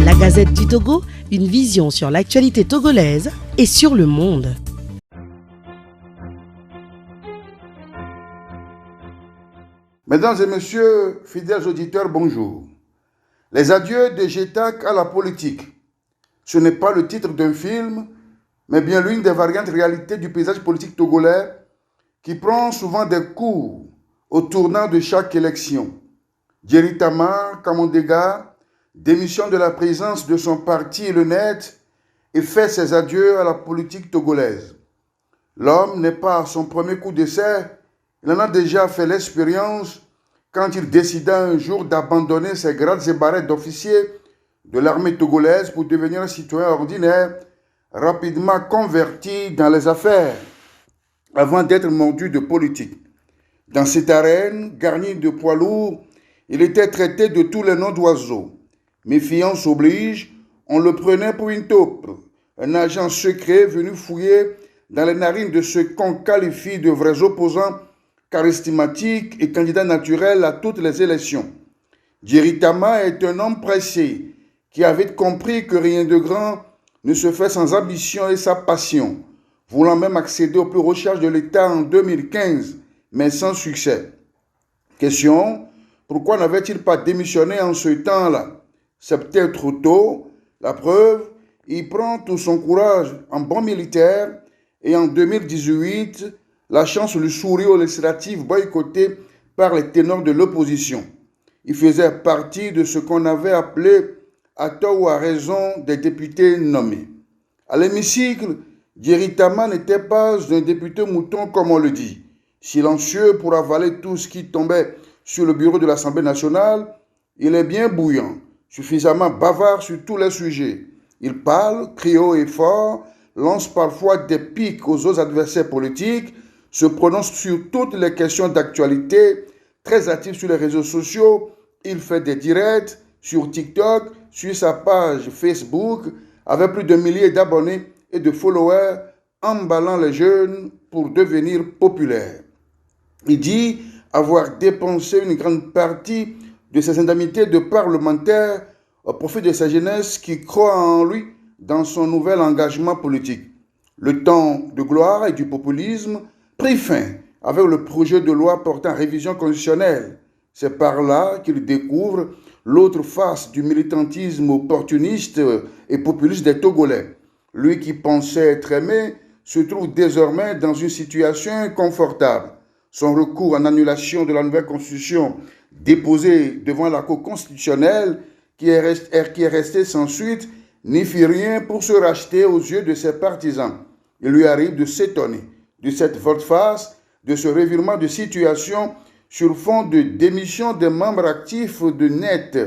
La Gazette du Togo, une vision sur l'actualité togolaise et sur le monde. Mesdames et messieurs, fidèles auditeurs, bonjour. Les adieux de Gétac à la politique. Ce n'est pas le titre d'un film, mais bien l'une des variantes réalités du paysage politique togolais qui prend souvent des coups au tournant de chaque élection. Djeri Tama Kamondega démissionne de la présidence de son parti le Net et fait ses adieux à la politique togolaise. L'homme n'est pas à son premier coup d'essai, il en a déjà fait l'expérience quand il décida un jour d'abandonner ses grades et barrettes d'officier de l'armée togolaise pour devenir un citoyen ordinaire, rapidement converti dans les affaires, avant d'être mordu de politique. Dans cette arène, garnie de poids lourds, il était traité de tous les noms d'oiseaux. Méfiance oblige, on le prenait pour une taupe, un agent secret venu fouiller dans les narines de ceux qu'on qualifie de vrais opposants charismatiques et candidats naturels à toutes les élections. Djeri Tama est un homme pressé qui avait compris que rien de grand ne se fait sans ambition et sa passion, voulant même accéder aux plus hautes charges de l'État en 2015, mais sans succès. Question, pourquoi n'avait-il pas démissionné en ce temps-là? C'est peut-être trop tôt. La preuve, il prend tout son courage en bon militaire et en 2018, la chance lui sourit aux législatives boycottées par les ténors de l'opposition. Il faisait partie de ce qu'on avait appelé, à tort ou à raison, des députés nommés. À l'hémicycle, Djeri Tama n'était pas un député mouton comme on le dit, silencieux pour avaler tout ce qui tombait sur le bureau de l'Assemblée nationale. Il est bien bouillant, suffisamment bavard sur tous les sujets. Il parle, crie haut et fort, lance parfois des piques aux autres adversaires politiques, se prononce sur toutes les questions d'actualité, très actif sur les réseaux sociaux. Il fait des directs sur TikTok, sur sa page Facebook, avec plus de milliers d'abonnés et de followers, emballant les jeunes pour devenir populaire. Il dit avoir dépensé une grande partie de ses indemnités de parlementaire au profit de sa jeunesse qui croit en lui dans son nouvel engagement politique. Le temps de gloire et du populisme prit fin avec le projet de loi portant révision constitutionnelle. C'est par là qu'il découvre l'autre face du militantisme opportuniste et populiste des Togolais. Lui qui pensait être aimé se trouve désormais dans une situation inconfortable. Son recours en annulation de la nouvelle constitution déposé devant la Cour constitutionnelle, qui est resté sans suite, n'y fit rien pour se racheter aux yeux de ses partisans. Il lui arrive de s'étonner de cette volte-face, de ce revirement de situation sur fond de démission des membres actifs de Net.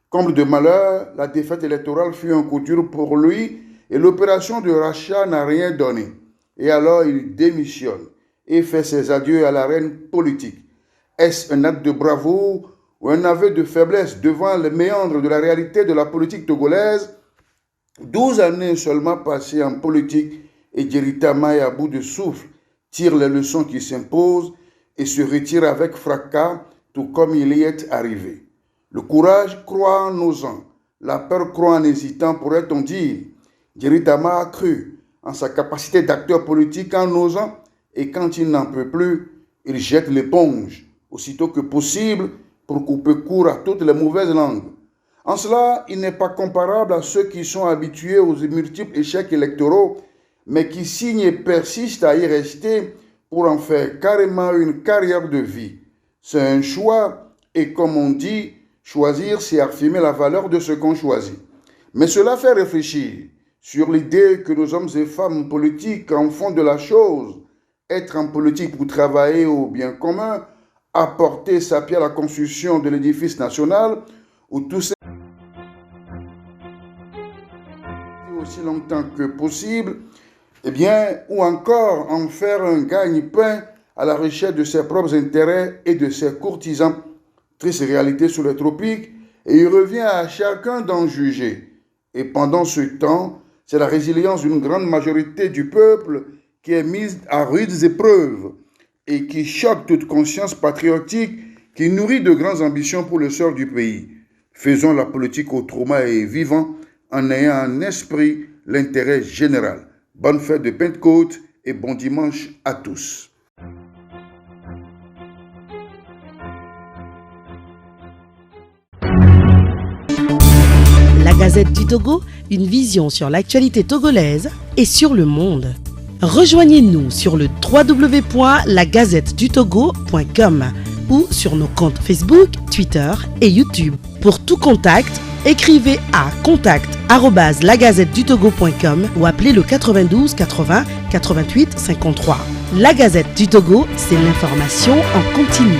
Comble de malheur, la défaite électorale fut un coup dur pour lui et l'opération de rachat n'a rien donné. Et alors il démissionne et fait ses adieux à l'arène politique. Est-ce un acte de bravoure ou un aveu de faiblesse devant les méandres de la réalité de la politique togolaise? 12 années seulement passées en politique et Djeri Tama est à bout de souffle, tire les leçons qui s'imposent et se retire avec fracas, tout comme il y est arrivé. Le courage croit en osant, la peur croit en hésitant, pourrait-on dire. Djeri Tama a cru en sa capacité d'acteur politique en osant, et quand il n'en peut plus, il jette l'éponge, aussitôt que possible, pour couper court à toutes les mauvaises langues. En cela, il n'est pas comparable à ceux qui sont habitués aux multiples échecs électoraux, mais qui signent et persistent à y rester pour en faire carrément une carrière de vie. C'est un choix, et comme on dit, choisir, c'est affirmer la valeur de ce qu'on choisit. Mais cela fait réfléchir sur l'idée que nos hommes et femmes politiques en font de la chose, être en politique pour travailler au bien commun, apporter sa pierre à la construction de l'édifice national, ou tout ça aussi longtemps que possible, eh bien, ou encore en faire un gagne-pain à la recherche de ses propres intérêts et de ses courtisans. Triste réalité sur les tropiques, et il revient à chacun d'en juger. Et pendant ce temps, c'est la résilience d'une grande majorité du peuple qui est mise à rudes épreuves et qui choque toute conscience patriotique, qui nourrit de grandes ambitions pour le sort du pays. Faisons la politique autrement et vivant en ayant en esprit l'intérêt général. Bonne fête de Pentecôte et bon dimanche à tous. La Gazette du Togo, une vision sur l'actualité togolaise et sur le monde. Rejoignez-nous sur le www.lagazettedutogo.com ou sur nos comptes Facebook, Twitter et YouTube. Pour tout contact, écrivez à contact@lagazettedutogo.com ou appelez le 92 80 88 53. La Gazette du Togo, c'est l'information en continu.